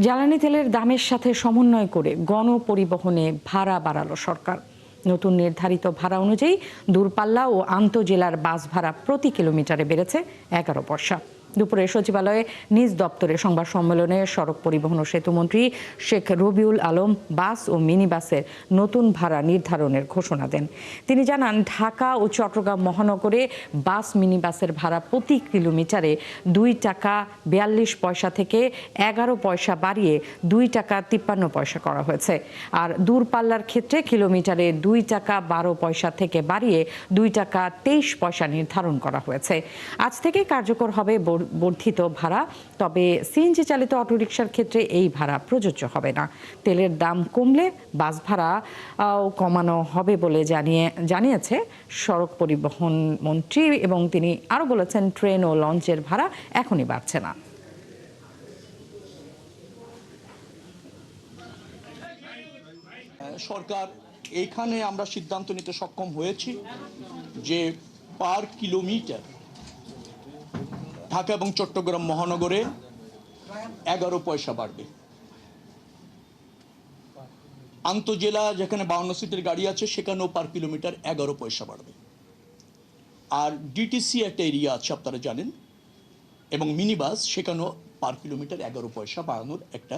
জ্বালানি তেলের দামের সাথে সমন্বয় করে গণপরিবহনে ভাড়া বাড়ালো সরকার। নতুন নির্ধারিত ভাড়া অনুযায়ী দূরপাল্লা ও আন্তঃজেলার বাস ভাড়া প্রতি কিলোমিটারে বেড়েছে 11 পয়সা। দুপুরে সচিবালয়ে নিজ দপ্তরে সংবাদ সম্মেলনে সড়ক পরিবহন ও সেতুমন্ত্রী শেখ রবিউল আলম বাস ও মিনি বাসের নতুন ভাড়া নির্ধারণের ঘোষণা দেন। তিনি জানান, ঢাকা ও চট্টগ্রাম মহানগরে বাস মিনি বাসের ভাড়া প্রতি কিলোমিটারে 2 টাকা 42 পয়সা থেকে 11 পয়সা বাড়িয়ে 2 টাকা 53 পয়সা করা হয়েছে। আর দূরপাল্লার ক্ষেত্রে কিলোমিটারে 2 টাকা 12 পয়সা থেকে বাড়িয়ে 2 টাকা 23 পয়সা নির্ধারণ করা হয়েছে। আজ থেকে কার্যকর হবে বর্ধিত ভাড়া, তবে সিএনজি চালিত অটোরিকশার ক্ষেত্রে এই ভাড়া প্রযোজ্য হবে না। তেলের দাম কমলে বাস ভাড়া কমানো হবে বলে জানিয়েছে সড়ক পরিবহন মন্ত্রী, এবং তিনি আরও বলেছেন, ট্রেন ও লঞ্চের ভাড়া এখনই বাড়ছে না। সরকার এখানে আমরা সিদ্ধান্ত নিতে সক্ষম হয়েছি যে পার কিলোমিটার ঢাকা এবং চট্টগ্রাম মহানগরে 11 পয়সা বাড়বে। আন্তঃজেলা যেখানে 52 সিটের গাড়ি আছে সেখানেও পার কিলোমিটার 11 পয়সা বাড়বে। আর ডিটিসি একটা এরিয়া আছে আপনারা জানেন, এবং মিনি বাস সেখানেও পার কিলোমিটার 11 পয়সা বাড়ানোর একটা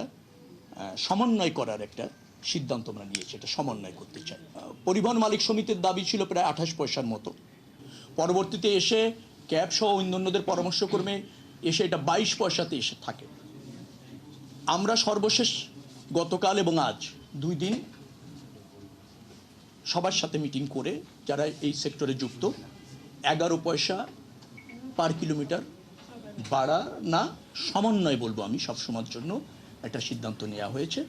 সমন্বয় করার একটা সিদ্ধান্ত আমরা নিয়েছি। এটা সমন্বয় করতে চাই। পরিবহন মালিক সমিতির দাবি ছিল প্রায় 28 পয়সার মতো। পরবর্তীতে এসে ক্যাব সহ অন্যান্যদের পরামর্শক্রমে এসে এটা 22 পয়সাতে এসে থাকে। আমরা সর্বশেষ গতকাল এবং আজ 2 দিন সবার সাথে মিটিং করে যারা এই সেক্টরে যুক্ত 11 পয়সা পার কিলোমিটার বাড়া না সমন্বয় বলবো আমি সবসময়ের জন্য একটা সিদ্ধান্ত নেওয়া হয়েছে।